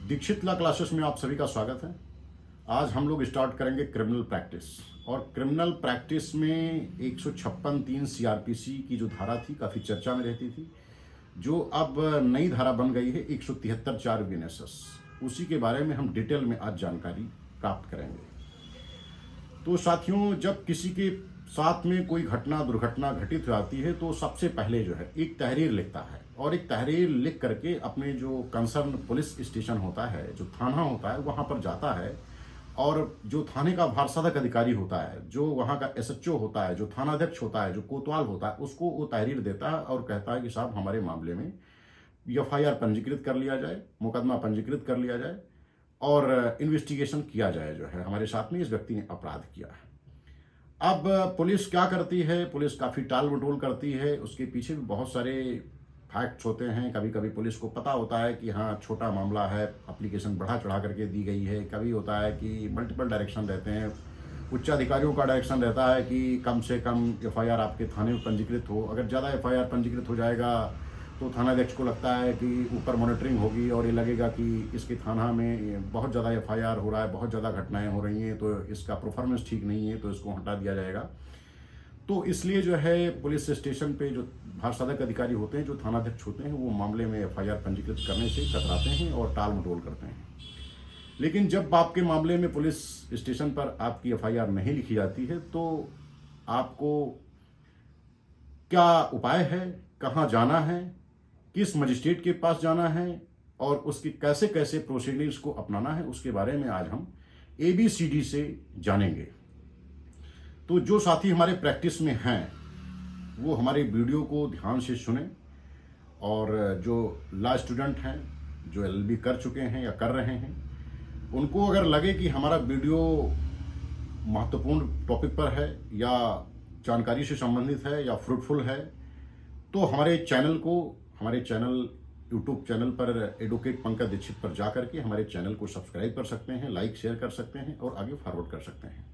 Dixit law classes में आप सभी का स्वागत है। आज हम लोग स्टार्ट करेंगे क्रिमिनल प्रैक्टिस। और क्रिमिनल प्रैक्टिस में 156(3) सीआरपीसी की जो धारा थी काफ़ी चर्चा में रहती थी, जो अब नई धारा बन गई है 173(4) बीएनएसएस। उसी के बारे में हम डिटेल में आज जानकारी प्राप्त करेंगे। तो साथियों, जब किसी के साथ में कोई घटना दुर्घटना घटित हो जाती है तो सबसे पहले जो है एक तहरीर लिखता है, और एक तहरीर लिख करके अपने जो कंसर्न पुलिस स्टेशन होता है, जो थाना होता है, वहाँ पर जाता है। और जो थाने का भारसाधक अधिकारी होता है, जो वहाँ का एसएचओ होता है, जो थानाध्यक्ष होता है, जो कोतवाल होता है, उसको वो तहरीर देता है और कहता है कि साहब हमारे मामले में एफआईआर पंजीकृत कर लिया जाए, मुकदमा पंजीकृत कर लिया जाए और इन्वेस्टिगेशन किया जाए, जो है हमारे साथ में इस व्यक्ति ने अपराध किया है। अब पुलिस क्या करती है? पुलिस काफ़ी टाल मटोल करती है। उसके पीछे भी बहुत सारे फैक्ट्स होते हैं। कभी कभी पुलिस को पता होता है कि हाँ छोटा मामला है, एप्लीकेशन बढ़ा चढ़ा करके दी गई है। कभी होता है कि मल्टीपल डायरेक्शन रहते हैं। उच्च अधिकारियों का डायरेक्शन रहता है कि कम से कम एफआईआर आपके थाने में पंजीकृत हो। अगर ज़्यादा एफआईआर पंजीकृत हो जाएगा तो थानाध्यक्ष को लगता है कि ऊपर मॉनिटरिंग होगी और ये लगेगा कि इसके थाना में बहुत ज़्यादा एफआईआर हो रहा है, बहुत ज़्यादा घटनाएं हो रही हैं, तो इसका परफॉर्मेंस ठीक नहीं है, तो इसको हटा दिया जाएगा। तो इसलिए जो है पुलिस स्टेशन पे जो भारसाधक अधिकारी होते हैं, जो थानाध्यक्ष होते हैं, वो मामले में एफआईआर पंजीकृत करने से कतराते हैं और टाल मटोल करते हैं। लेकिन जब आपके मामले में पुलिस स्टेशन पर आपकी एफआईआर नहीं लिखी जाती है तो आपको क्या उपाय है, कहाँ जाना है, किस मजिस्ट्रेट के पास जाना है और उसकी कैसे कैसे प्रोसीडिंग्स को अपनाना है, उसके बारे में आज हम ABCD से जानेंगे। तो जो साथी हमारे प्रैक्टिस में हैं वो हमारे वीडियो को ध्यान से सुने, और जो लॉ स्टूडेंट हैं, जो LLB कर चुके हैं या कर रहे हैं, उनको अगर लगे कि हमारा वीडियो महत्वपूर्ण टॉपिक पर है या जानकारी से संबंधित है या फ्रूटफुल है, तो हमारे चैनल यूट्यूब चैनल पर एडवोकेट पंकज दीक्षित पर जा करके हमारे चैनल को सब्सक्राइब कर सकते हैं, लाइक शेयर कर सकते हैं और आगे फॉरवर्ड कर सकते हैं।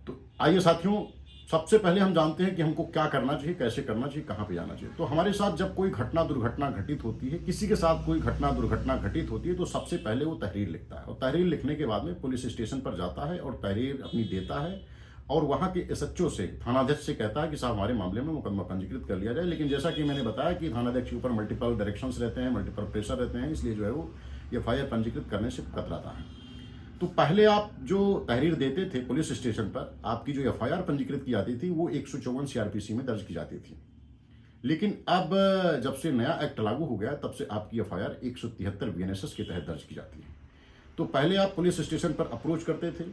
तो आइए साथियों, सबसे पहले हम जानते हैं कि हमको क्या करना चाहिए, कैसे करना चाहिए, कहाँ पे जाना चाहिए। तो हमारे साथ जब कोई घटना दुर्घटना घटित होती है, किसी के साथ कोई घटना दुर्घटना घटित होती है, तो सबसे पहले वो तहरीर लिखता है, और तहरीर लिखने के बाद में पुलिस स्टेशन पर जाता है और तहरीर अपनी देता है और वहाँ के एसएचओ से, थानाध्यक्ष से कहता है कि साहब हमारे मामले में मुकदमा पंजीकृत कर लिया जाए। लेकिन जैसा कि मैंने बताया कि थानाध्यक्ष के ऊपर मल्टीपल डायरेक्शंस रहते हैं, मल्टीपल प्रेशर रहते हैं, इसलिए जो है वो एफआईआर पंजीकृत करने से कतराता है। तो पहले आप जो तहरीर देते थे पुलिस स्टेशन पर, आपकी जो एफआईआर पंजीकृत की जाती थी वो 154 सीआरपीसी में दर्ज की जाती थी। लेकिन अब जब से नया एक्ट लागू हो गया तब से आपकी एफआईआर 173 बीएनएसएस के तहत दर्ज की जाती है। तो पहले आप पुलिस स्टेशन पर अप्रोच करते थे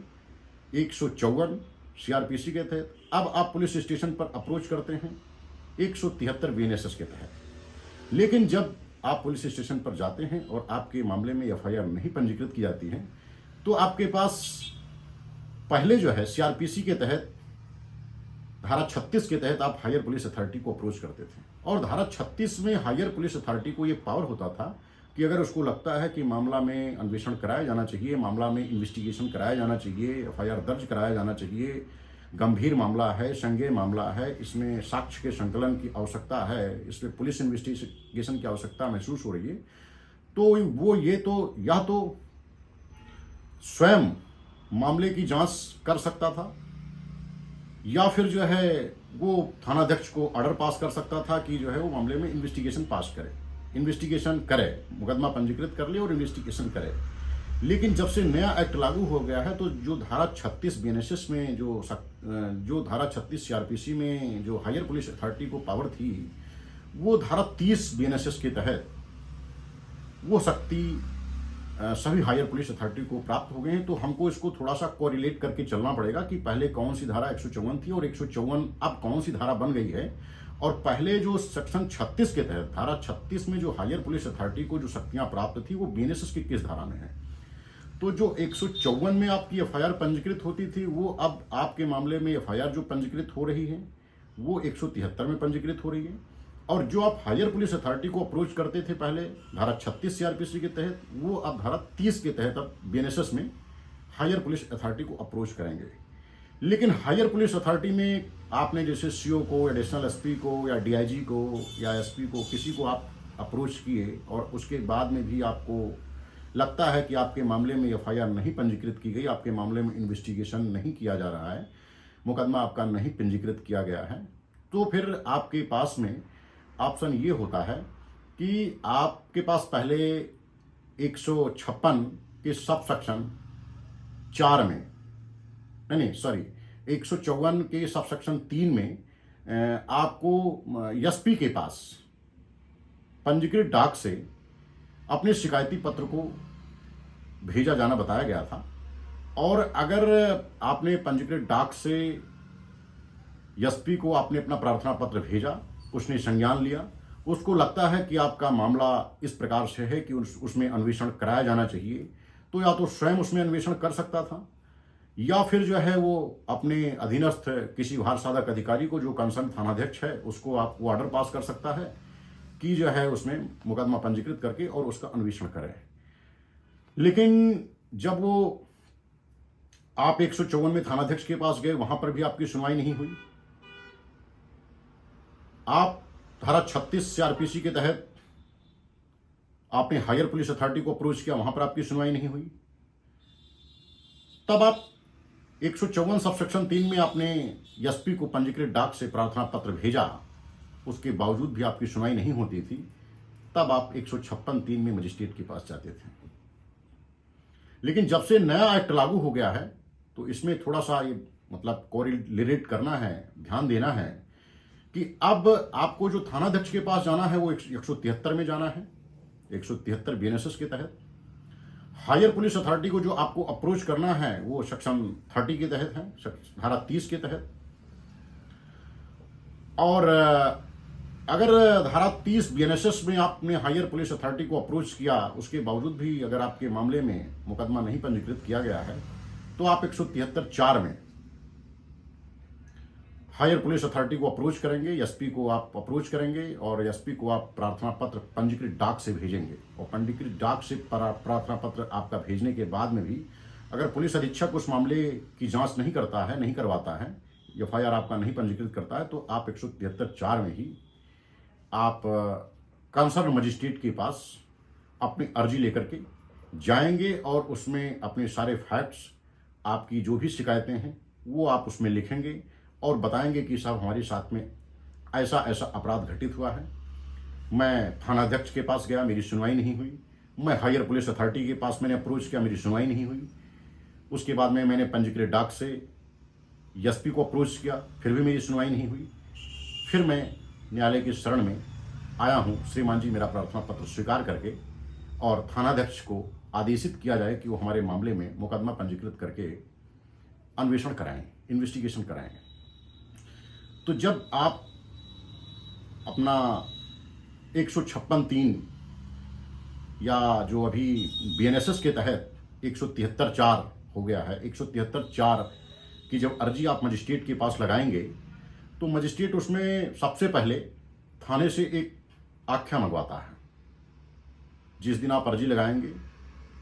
154 सीआरपीसी के तहत, अब आप पुलिस स्टेशन पर अप्रोच करते हैं 173 बीएनएसएस के तहत। लेकिन जब आप पुलिस स्टेशन पर जाते हैं और आपके मामले में एफआईआर नहीं पंजीकृत की जाती है, तो आपके पास पहले जो है सीआरपीसी के तहत धारा 36 के तहत आप हायर पुलिस अथॉरिटी को अप्रोच करते थे। और धारा 36 में हायर पुलिस अथॉरिटी को ये पावर होता था कि अगर उसको लगता है कि मामला में अन्वेषण कराया जाना चाहिए, मामला में इन्वेस्टिगेशन कराया जाना चाहिए, एफआईआर दर्ज कराया जाना चाहिए, गंभीर मामला है, संज्ञेय मामला है, इसमें साक्ष्य के संकलन की आवश्यकता है, इसमें पुलिस इन्वेस्टिगेशन की आवश्यकता महसूस हो रही है, तो वो या तो स्वयं मामले की जांच कर सकता था, या फिर जो है वो थानाध्यक्ष को ऑर्डर पास कर सकता था कि जो है वो मामले में इन्वेस्टिगेशन करे, मुकदमा पंजीकृत कर ले और इन्वेस्टिगेशन करे। लेकिन जब से नया एक्ट लागू हो गया है तो जो धारा 36 बीएनएसएस में जो धारा 36 सीआरपीसी में जो हायर पुलिस अथॉरिटी को पावर थी, वो धारा 30 बीएनएसएस के तहत वो शक्ति सभी हायर पुलिस अथॉरिटी को प्राप्त हो गए हैं। तो हमको इसको थोड़ा सा कोरिलेट करके चलना पड़ेगा कि पहले कौन सी धारा 154 थी और 154 अब कौन सी धारा बन गई है, और पहले जो सेक्शन 36 के तहत, धारा 36 में जो हायर पुलिस अथॉरिटी को जो शक्तियां प्राप्त थी वो बीएनएसएस की किस धारा में है। तो जो 154 में आपकी एफआईआर पंजीकृत होती थी, वो अब आपके मामले में एफआईआर जो पंजीकृत हो रही है वो 173 में पंजीकृत हो रही है। और जो आप हायर पुलिस अथॉरिटी को अप्रोच करते थे पहले धारा 36 सीआरपीसी के तहत, वो अब धारा 30 के तहत अब बीएनएसएस में हायर पुलिस अथॉरिटी को अप्रोच करेंगे। लेकिन हायर पुलिस अथॉरिटी में आपने जैसे सीओ को, एडिशनल एसपी को या डीआईजी को या एसपी को, किसी को आप अप्रोच किए और उसके बाद में भी आपको लगता है कि आपके मामले में एफआईआर नहीं पंजीकृत की गई, आपके मामले में इन्वेस्टिगेशन नहीं किया जा रहा है, मुकदमा आपका नहीं पंजीकृत किया गया है, तो फिर आपके पास में ऑप्शन ये होता है कि आपके पास पहले 156 के सब सेक्शन 4 में, नहीं सॉरी, 154 के सब सेक्शन 3 में आपको एसपी के पास पंजीकृत डाक से अपने शिकायती पत्र को भेजा जाना बताया गया था। और अगर आपने पंजीकृत डाक से एसपी को आपने अपना प्रार्थना पत्र भेजा, उसने संज्ञान लिया, उसको लगता है कि आपका मामला इस प्रकार से है कि उसमें अन्वेषण कराया जाना चाहिए, तो या तो स्वयं उसमें अन्वेषण कर सकता था, या फिर जो है वो अपने अधीनस्थ किसी भार साधक अधिकारी को, जो कंसर्न थानाध्यक्ष है, उसको आप वो ऑर्डर पास कर सकता है कि जो है उसमें मुकदमा पंजीकृत करके और उसका अन्वेषण करें। लेकिन जब वो आप 154 में थानाध्यक्ष के पास गए, वहां पर भी आपकी सुनवाई नहीं हुई। आप धारा 36 सीआरपीसी के तहत आपने हायर पुलिस अथॉरिटी को अप्रोच किया, वहां पर आपकी सुनवाई नहीं हुई। तब आप 154 सब सेक्शन 3 में आपने एसपी को पंजीकृत डाक से प्रार्थना पत्र भेजा, उसके बावजूद भी आपकी सुनवाई नहीं होती थी। तब आप 156(3) में मजिस्ट्रेट के पास जाते थे। लेकिन जब से नया एक्ट लागू हो गया है, तो इसमें थोड़ा सा ये मतलब कोरिलेट करना है, ध्यान देना है कि अब आपको जो थानाध्यक्ष के पास जाना है वो 173 में जाना है, 173 बीएनएसएस के तहत। हायर पुलिस अथॉरिटी को जो आपको अप्रोच करना है वो सेक्शन 30 के तहत है, धारा 30 के तहत। और अगर धारा 30 बीएनएसएस में आपने हायर पुलिस अथॉरिटी को अप्रोच किया, उसके बावजूद भी अगर आपके मामले में मुकदमा नहीं पंजीकृत किया गया है, तो आप 173(4) में हायर पुलिस अथॉरिटी को अप्रोच करेंगे, एसपी को आप अप्रोच करेंगे और एसपी को आप प्रार्थना पत्र पंजीकृत डाक से भेजेंगे। और पंजीकृत डाक से प्रार्थना पत्र आपका भेजने के बाद में भी अगर पुलिस अधीक्षक उस मामले की जांच नहीं करता है, नहीं करवाता है, एफआईआर आपका नहीं पंजीकृत करता है, तो आप 173(4) में ही आप कंसर्न मजिस्ट्रेट के पास अपनी अर्जी लेकर के जाएंगे और उसमें अपने सारे फैक्ट्स, आपकी जो भी शिकायतें हैं वो आप उसमें लिखेंगे और बताएंगे कि साहब हमारे साथ में ऐसा ऐसा अपराध घटित हुआ है, मैं थानाध्यक्ष के पास गया, मेरी सुनवाई नहीं हुई, मैं हायर पुलिस अथॉरिटी के पास मैंने अप्रोच किया, मेरी सुनवाई नहीं हुई, उसके बाद में मैंने पंजीकृत डाक से एसपी को अप्रोच किया, फिर भी मेरी सुनवाई नहीं हुई, फिर मैं न्यायालय की शरण में आया हूँ, श्रीमान जी मेरा प्रार्थना पत्र स्वीकार करके, और थानाध्यक्ष को आदेशित किया जाए कि वो हमारे मामले में मुकदमा पंजीकृत करके अन्वेषण कराएं, इन्वेस्टिगेशन कराएं। तो जब आप अपना 156(3) या जो अभी बीएनएसएस के तहत 173(4) हो गया है, 173(4) की जब अर्जी आप मजिस्ट्रेट के पास लगाएंगे, तो मजिस्ट्रेट उसमें सबसे पहले थाने से एक आख्या मंगवाता है। जिस दिन आप अर्जी लगाएंगे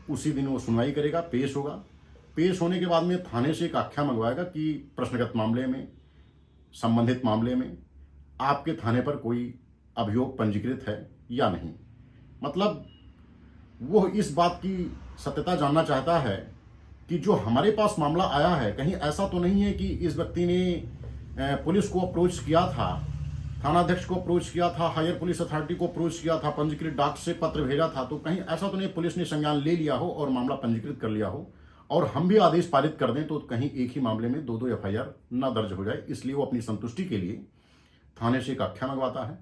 उसी दिन वो सुनवाई करेगा, पेश होगा। पेश होने के बाद में थाने से एक आख्या मंगवाएगा कि प्रश्नगत मामले में, संबंधित मामले में आपके थाने पर कोई अभियोग पंजीकृत है या नहीं। मतलब वो इस बात की सत्यता जानना चाहता है कि जो हमारे पास मामला आया है, कहीं ऐसा तो नहीं है कि इस व्यक्ति ने पुलिस को अप्रोच किया था, थानाध्यक्ष को अप्रोच किया था, हायर पुलिस अथॉरिटी को अप्रोच किया था, पंजीकृत डाक से पत्र भेजा था, तो कहीं ऐसा तो नहीं पुलिस ने संज्ञान ले लिया हो और मामला पंजीकृत कर लिया हो और हम भी आदेश पारित कर दें तो कहीं एक ही मामले में दो एफआईआर न दर्ज हो जाए। इसलिए वो अपनी संतुष्टि के लिए थाने से एक आख्या मंगवाता है।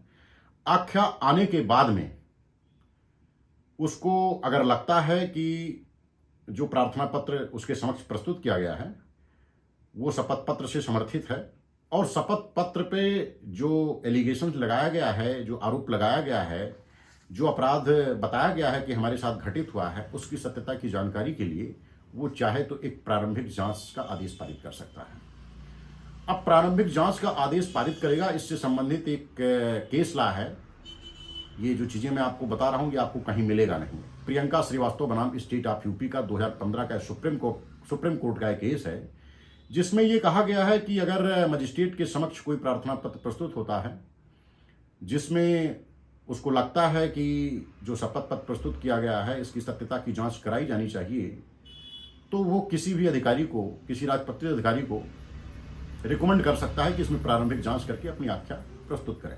आख्या आने के बाद में उसको अगर लगता है कि जो प्रार्थना पत्र उसके समक्ष प्रस्तुत किया गया है वो शपथ पत्र से समर्थित है और शपथ पत्र पे जो एलिगेशन लगाया गया है, जो आरोप लगाया गया है, जो अपराध बताया गया है कि हमारे साथ घटित हुआ है, उसकी सत्यता की जानकारी के लिए वो चाहे तो एक प्रारंभिक जांच का आदेश पारित कर सकता है। अब प्रारंभिक जांच का आदेश पारित करेगा, इससे संबंधित एक केस ला है। ये जो चीज़ें मैं आपको बता रहा हूँ ये आपको कहीं मिलेगा नहीं। प्रियंका श्रीवास्तव बनाम स्टेट ऑफ यूपी का 2015 का सुप्रीम कोर्ट का एक केस है, जिसमें ये कहा गया है कि अगर मजिस्ट्रेट के समक्ष कोई प्रार्थना पत्र प्रस्तुत होता है जिसमें उसको लगता है कि जो शपथ पत्र प्रस्तुत किया गया है इसकी सत्यता की जांच कराई जानी चाहिए, तो वो किसी भी अधिकारी को, किसी राजपत्रित अधिकारी को रिकमेंड कर सकता है कि इसमें प्रारंभिक जांच करके अपनी आख्या प्रस्तुत करें।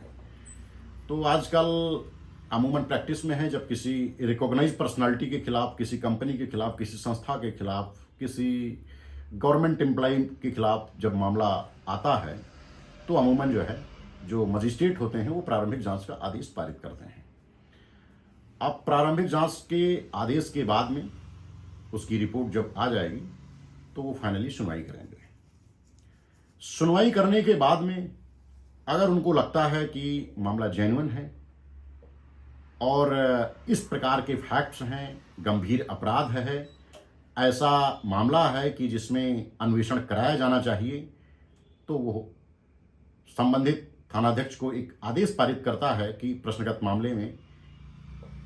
तो आजकल अमूमन प्रैक्टिस में है, जब किसी रिकॉग्नाइज पर्सनालिटी के खिलाफ, किसी कंपनी के खिलाफ, किसी संस्था के खिलाफ, किसी गवर्नमेंट एम्प्लॉय के खिलाफ जब मामला आता है, तो अमूमन जो है, जो मजिस्ट्रेट होते हैं वो प्रारंभिक जांच का आदेश पारित करते हैं। अब प्रारंभिक जांच के आदेश के बाद में उसकी रिपोर्ट जब आ जाएगी तो वो फाइनली सुनवाई करेंगे। सुनवाई करने के बाद में अगर उनको लगता है कि मामला जेन्युइन है और इस प्रकार के फैक्ट्स हैं, गंभीर अपराध है, ऐसा मामला है कि जिसमें अन्वेषण कराया जाना चाहिए, तो वो संबंधित थानाध्यक्ष को एक आदेश पारित करता है कि प्रश्नगत मामले में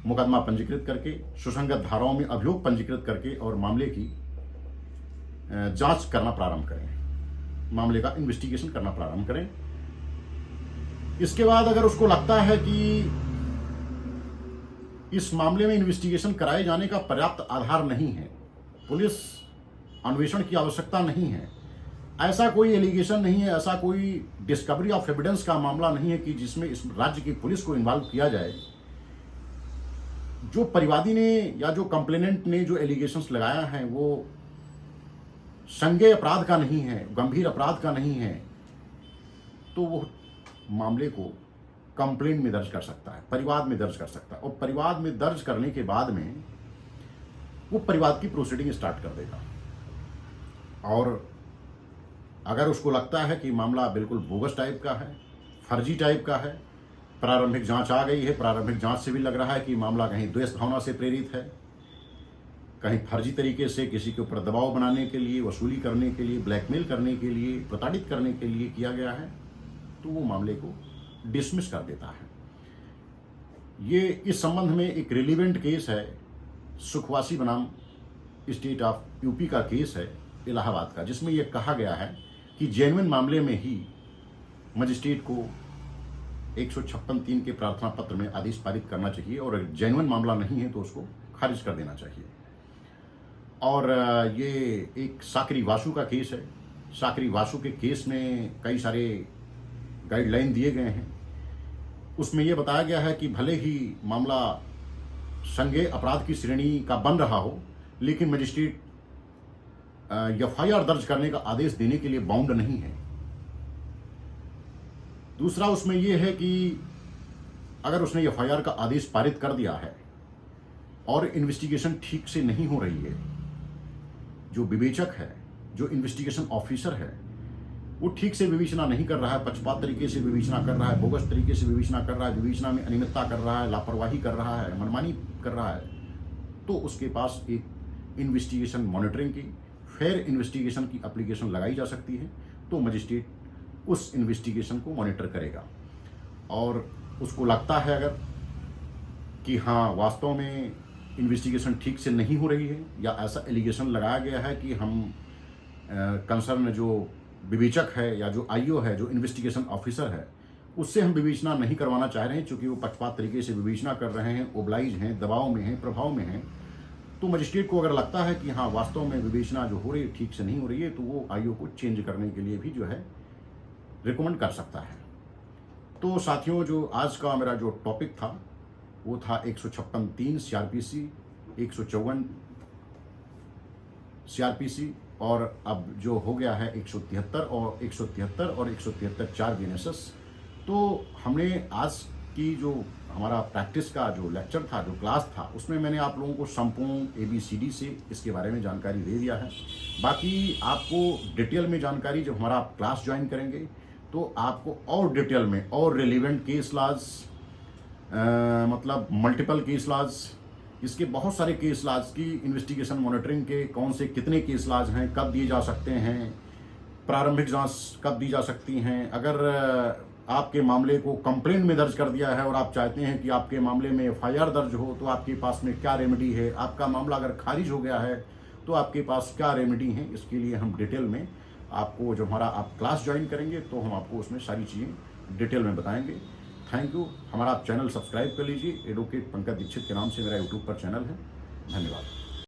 मुकदमा पंजीकृत करके, सुसंगत धाराओं में अभियोग पंजीकृत करके और मामले की जांच करना प्रारंभ करें, मामले का इन्वेस्टिगेशन करना प्रारंभ करें। इसके बाद अगर उसको लगता है कि इस मामले में इन्वेस्टिगेशन कराए जाने का पर्याप्त आधार नहीं है, पुलिस अन्वेषण की आवश्यकता नहीं है, ऐसा कोई एलिगेशन नहीं है, ऐसा कोई डिस्कवरी ऑफ एविडेंस का मामला नहीं है कि जिसमें इस राज्य की पुलिस को इन्वॉल्व किया जाए, जो परिवादी ने या जो कंप्लेनेंट ने जो एलिगेशंस लगाया है वो संज्ञेय अपराध का नहीं है, गंभीर अपराध का नहीं है, तो वो मामले को कंप्लेंट में दर्ज कर सकता है, परिवाद में दर्ज कर सकता है, और परिवाद में दर्ज करने के बाद में वो परिवाद की प्रोसीडिंग स्टार्ट कर देगा। और अगर उसको लगता है कि मामला बिल्कुल बोगस टाइप का है, फर्जी टाइप का है, प्रारंभिक जांच आ गई है, प्रारंभिक जांच से भी लग रहा है कि मामला कहीं द्वेष भावना से प्रेरित है, कहीं फर्जी तरीके से किसी के ऊपर दबाव बनाने के लिए, वसूली करने के लिए, ब्लैकमेल करने के लिए, प्रताड़ित करने के लिए किया गया है, तो वो मामले को डिसमिस कर देता है। ये इस संबंध में एक रिलीवेंट केस है, सुखवासी बनाम स्टेट ऑफ यूपी का केस है, इलाहाबाद का, जिसमें यह कहा गया है कि जेन्युइन मामले में ही मजिस्ट्रेट को 156(3) के प्रार्थना पत्र में आदेश पारित करना चाहिए, और जेन्युइन मामला नहीं है तो उसको खारिज कर देना चाहिए। और ये एक साकरी वासु का केस है। साकरी वासु के केस में कई सारे गाइडलाइन दिए गए हैं। उसमें यह बताया गया है कि भले ही मामला संज्ञेय अपराध की श्रेणी का बन रहा हो, लेकिन मजिस्ट्रेट एफआईआर दर्ज करने का आदेश देने के लिए बाउंड नहीं है। दूसरा उसमें यह है कि अगर उसने एफआईआर का आदेश पारित कर दिया है और इन्वेस्टिगेशन ठीक से नहीं हो रही है, जो विवेचक है, जो इन्वेस्टिगेशन ऑफिसर है, वो ठीक से विवेचना नहीं कर रहा है, पक्षपात तरीके से विवेचना कर रहा है, बोगस तरीके से विवेचना कर रहा है, विवेचना में अनियमितता कर रहा है, लापरवाही कर रहा है, मनमानी कर रहा है, तो उसके पास एक इन्वेस्टिगेशन मॉनिटरिंग की, फेयर इन्वेस्टिगेशन की एप्लीकेशन लगाई जा सकती है। तो मजिस्ट्रेट उस इन्वेस्टिगेशन को मॉनिटर करेगा, और उसको लगता है अगर कि हाँ वास्तव में इन्वेस्टिगेशन ठीक से नहीं हो रही है, या ऐसा एलिगेशन लगाया गया है कि हम कंसर्न जो विवेचक है या जो आईओ है, जो इन्वेस्टिगेशन ऑफिसर है, उससे हम विवेचना नहीं करवाना चाह रहे हैं, चूंकि वो पक्षपात तरीके से विवेचना कर रहे हैं, ओबलाइज हैं, दबाव में हैं, प्रभाव में हैं, तो मजिस्ट्रेट को अगर लगता है कि हाँ वास्तव में विवेचना जो हो रही है ठीक से नहीं हो रही है, तो वो आईओ को चेंज करने के लिए भी जो है रिकमेंड कर सकता है। तो साथियों, जो आज का मेरा जो टॉपिक था वो था 156(3) CRPC, 154 CRPC, और अब जो हो गया है 173 और 173(4) BNSS। तो हमने आज की जो हमारा प्रैक्टिस का जो लेक्चर था, जो क्लास था, उसमें मैंने आप लोगों को संपूर्ण ABCD से इसके बारे में जानकारी दे दिया है। बाकी आपको डिटेल में जानकारी जब हमारा आप क्लास ज्वाइन करेंगे तो आपको और डिटेल में और रिलेवेंट केस लॉज, मतलब मल्टीपल केस लॉज, इसके बहुत सारे केस लॉज की इन्वेस्टिगेशन मॉनिटरिंग के कौन से कितने केस लॉज हैं, कब दिए जा सकते हैं, प्रारंभिक जांच कब दी जा सकती हैं, अगर आपके मामले को कंप्लेंट में दर्ज कर दिया है और आप चाहते हैं कि आपके मामले में एफआईआर दर्ज हो, तो आपके पास में क्या रेमेडी है, आपका मामला अगर खारिज हो गया है तो आपके पास क्या रेमेडी है, इसके लिए हम डिटेल में आपको, जब हमारा आप क्लास ज्वाइन करेंगे तो हम आपको उसमें सारी चीज़ें डिटेल में बताएंगे। Thank you. हमारा आप चैनल सब्सक्राइब कर लीजिए, एडवोकेट पंकज दीक्षित के नाम से मेरा यूट्यूब पर चैनल है। धन्यवाद।